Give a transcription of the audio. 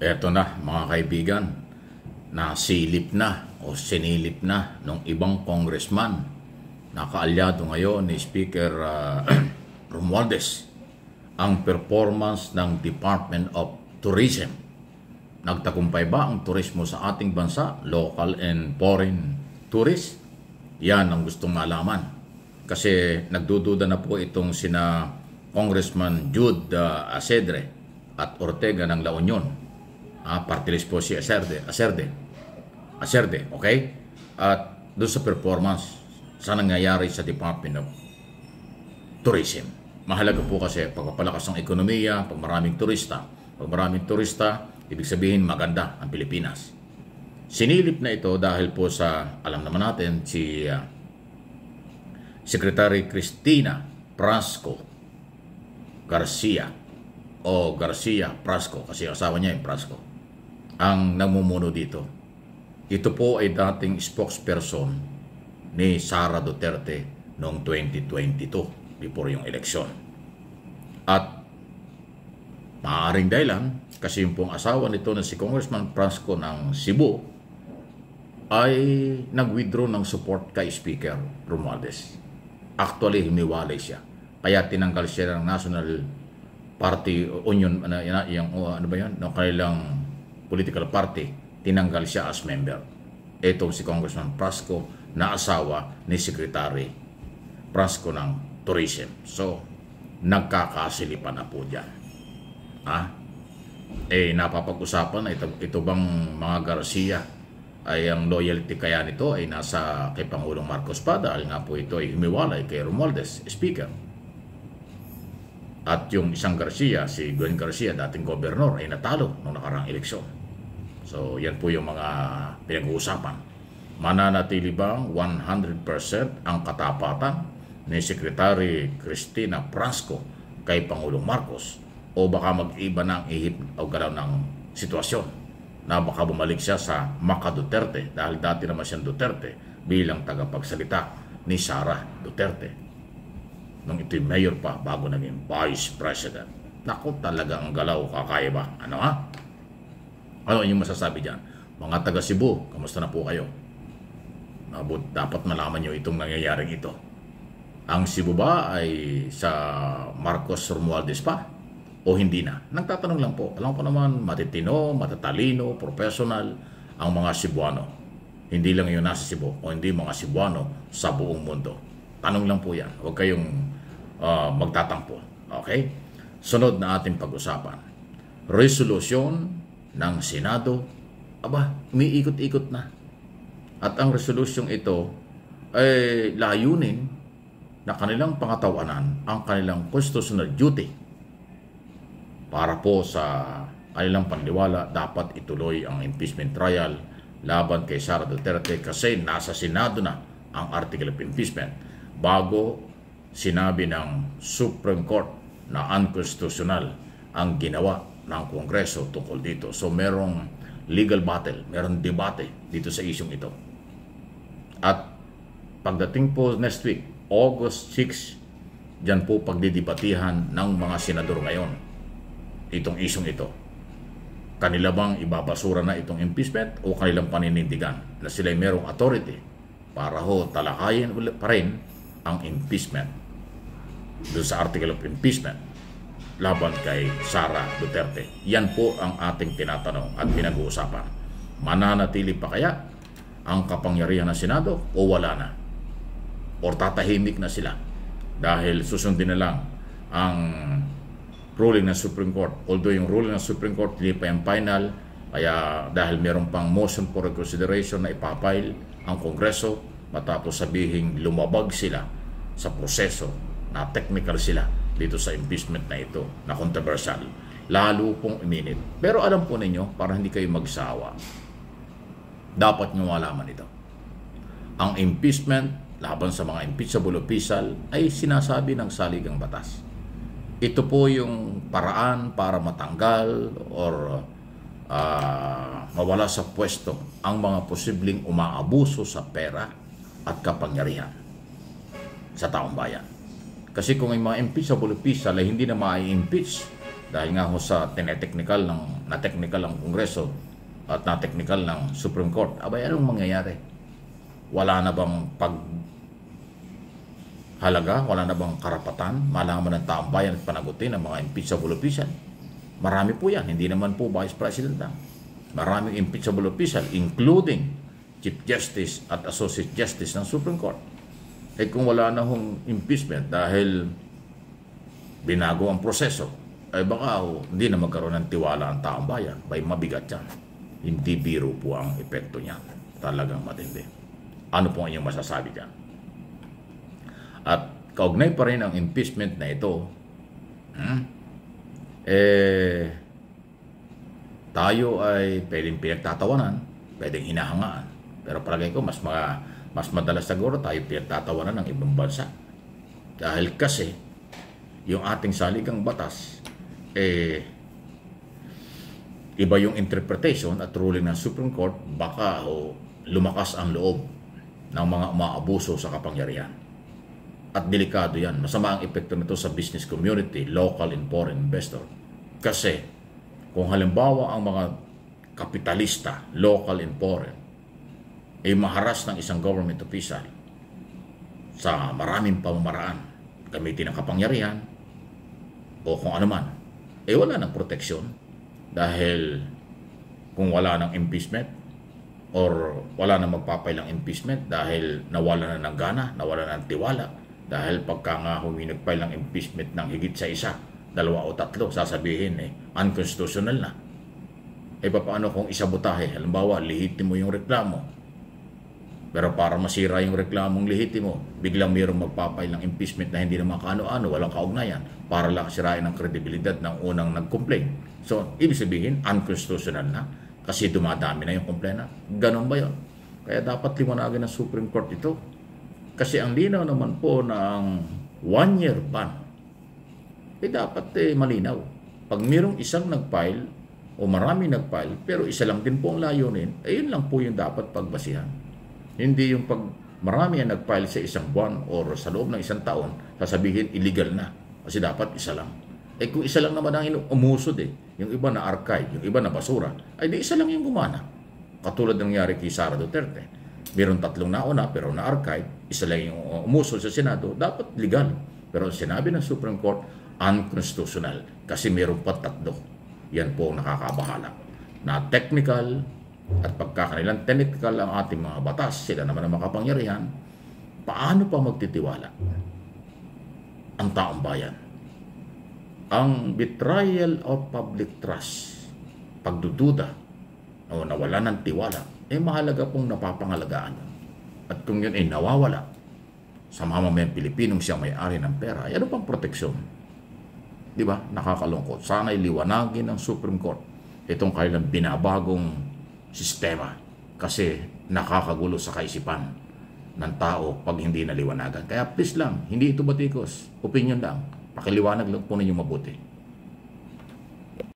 Eto na mga kaibigan, nasilip na o sinilip na ng ibang congressman na kaalyado ngayon ni Speaker Romualdez ang performance ng Department of Tourism. Nagtagumpay ba ang turismo sa ating bansa, local and foreign tourists? Yan ang gustong malaman. Kasi nagdududa na po itong sina Congressman Jude Asedre at Ortega ng La Union. Party list po si Aserde, okay? At doon sa performance sa nangyayari sa Department of Tourism. Mahalaga po kasi pagpapalakas ng ekonomiya, pag maraming turista, ibig sabihin maganda ang Pilipinas. Sinilip na ito dahil po sa, alam naman natin, si Secretary Cristina Prasco Garcia o Garcia Prasco, kasi asawa niya yung Prasco, ang namumuno dito. Ito po ay dating spokesperson ni Sara Duterte noong 2022 before yung eleksyon. At maaaring dahilan kasi yung pong asawa nito na si Congressman Prasco ng Cebu ay nag-withdraw ng support kay Speaker Romualdez. Actually, humiwalay siya. Kaya tinanggal siya ng National Party Union, ng kanilang political party, tinanggal siya as member. Itong si Congressman Prasco na asawa ni Secretary Prasco ng Tourism. So, nagkakasilipan na po dyan. Napapag-usapan na ito bang mga Garcia ay ang loyalty kaya nito ay nasa kay Pangulong Marcos pa dahil nga po ito ay humiwalay kay Romualdez, Speaker. At yung isang Garcia, si Gwen Garcia, dating gobernador, ay natalo noong nakaraang eleksyon. So, yan po yung mga pinag-uusapan. Mananatili bang 100% ang katapatan ni Secretary Cristina Prasco kay Pangulong Marcos? O baka mag-iba na ang ihip o galaw ng sitwasyon na baka bumalik siya sa Maka Duterte dahil dati naman siyang Duterte bilang tagapagsalita ni Sara Duterte nung ito'y mayor pa bago naging vice president. Naku, talaga ang galaw, kakaiba. Ano yung masasabi dyan? Mga taga Cebu, kamusta na po kayo? Dapat malaman nyo itong nangyayaring ito. Ang Cebu ba ay sa Marcos Romualdez pa? O hindi na? Nagtatanong lang po. Alam ko naman, matitino, matatalino, professional ang mga Cebuano. Hindi lang yung nasa Cebu o hindi mga Cebuano sa buong mundo. Tanong lang po yan. Huwag kayong magtatampo. Okay? Sunod na ating pag-usapan. Resolusyon ng Senado. Umiikot-ikot na. At ang resolusyong ito ay layunin na kanilang pangatawanan ang kanilang constitutional duty para po sa kanilang paniniwala dapat ituloy ang impeachment trial laban kay Sara Duterte kasi nasa Senado na ang article of impeachment bago sinabi ng Supreme Court na unconstitutional ang ginawa ng Kongreso tungkol dito. So merong legal battle, merong debate dito sa isyong ito. At pagdating po next week, August 6, dyan po pagdidibatihan ng mga senador ngayon itong isyong ito. Kanila bang ibabasura na itong impeachment o kanilang paninindigan na sila'y merong authority para talakayin pa rin ang impeachment doon sa article of impeachment laban kay Sara Duterte. Yan po ang ating tinatanong at pinag-uusapan. Mananatili pa kaya ang kapangyarihan ng Senado o wala na? O tatahimik na sila dahil susundin na lang ang ruling ng Supreme Court. Although yung ruling ng Supreme Court hindi pa yung final, kaya dahil meron pang motion for reconsideration na ipapile ang Kongreso matapos sabihing lumabag sila sa proseso na technical sila dito sa impeachment na ito na controversial. Lalo pong iminit. Pero alam po ninyo, para hindi kayo magsawa, dapat nyo malaman ito. Ang impeachment laban sa mga impeachable official ay sinasabi ng saligang batas. Ito po yung paraan para matanggal or mawala sa pwesto ang mga posibleng umaabuso sa pera at kapangyarihan sa taong bayan. Kasi kung may mga impeachable official ay hindi na ma-impeach dahil nga ho sa tinetechnical ng na technical ang Kongreso at na technical ng Supreme Court, abay anong mangyayari? Wala na bang halaga, wala na bang karapatan, malaman ng taong bayan at panagutin ang mga impeachable official? Marami po yan, hindi naman po Vice President lang. Maraming impeachable official, including Chief Justice at Associate Justice ng Supreme Court. Eh kung wala na hong impeachment dahil binago ang proseso, ay baka hindi na magkaroon ng tiwala ang taong bayan. Bay mabigat yan. Hindi biro po ang epekto niya. Talagang matindi. Ano po ang inyong masasabi dyan? At kaugnay pa rin ang impeachment na ito, tayo ay pwedeng pinagtatawanan, pwedeng hinahangaan. Pero palagay ko, mas madalas siguro tayo pinagtatawanan ng ibang bansa. Dahil kasi, yung ating saligang batas, iba yung interpretation at ruling ng Supreme Court, baka lumakas ang loob ng mga umaabuso sa kapangyarihan. At delikado yan. Masama ang epekto nito sa business community, local and foreign investor. Kasi, kung halimbawa ang mga kapitalista, local and foreign, ay maharas ng isang government official sa maraming pamamaraan, gamitin ang kapangyarihan, o kung ano man, wala ng proteksyon dahil kung wala ng impeachment or wala na magpapay ng impeachment dahil nawala na ng gana, nawala na ng tiwala, dahil pagka nga huminagpay ng impeachment ng higit sa isa, 2 o 3, sasabihin unconstitutional na. Paano kung isabotahe? Halimbawa, lihitimo yung reklamo. Pero para masira yung reklamong lihitimo, biglang mayroong magpapay ng impeachment na hindi naman kaano-ano, walang kaugnayan, para lang sirain ang kredibilidad ng unang nag-complain. So, ibig sabihin, unconstitutional na kasi dumadami na yung complainant. Ganon ba yun? Kaya dapat liwanagin ng Supreme Court ito. Kasi ang linaw naman po na ang 1-year ban, dapat malinaw. Pag mayroong isang nag-file o marami nag-file, pero isa lang din po ang layunin, yun lang po yung dapat pagbasihan. Hindi yung pag marami ang nag-file sa isang buwan o sa loob ng isang taon, sasabihin illegal na. Kasi dapat isa lang. Kung isa lang naman ang umusod yung iba na archive, yung iba na basura, di isa lang yung gumana. Katulad ng nangyari kay Sara Duterte. Meron 3 nauna pero na-archive, isa lang yung umusol sa Senado, dapat legal. Pero sinabi ng Supreme Court, unconstitutional kasi meron pa 3. Yan po ang nakakabahala. Na technical at pagkakanilang technical ang ating mga batas, sila naman ang makapangyarihan, paano pa magtitiwala ang taong bayan? Ang betrayal of public trust, pagdududa o nawala ng tiwala, mahalaga pong napapangalagaan. At kung yun nawawala sa mamamayang Pilipinong siyang may-ari ng pera, ano pang proteksyon? Di ba? Nakakalungkot. Sana'y liwanagin ng Supreme Court itong kailang binabagong sistema kasi nakakagulo sa kaisipan ng tao pag hindi naliwanagan. Kaya please lang, hindi ito batikos. Opinion lang. Pakiliwanag lang po ninyo mabuti.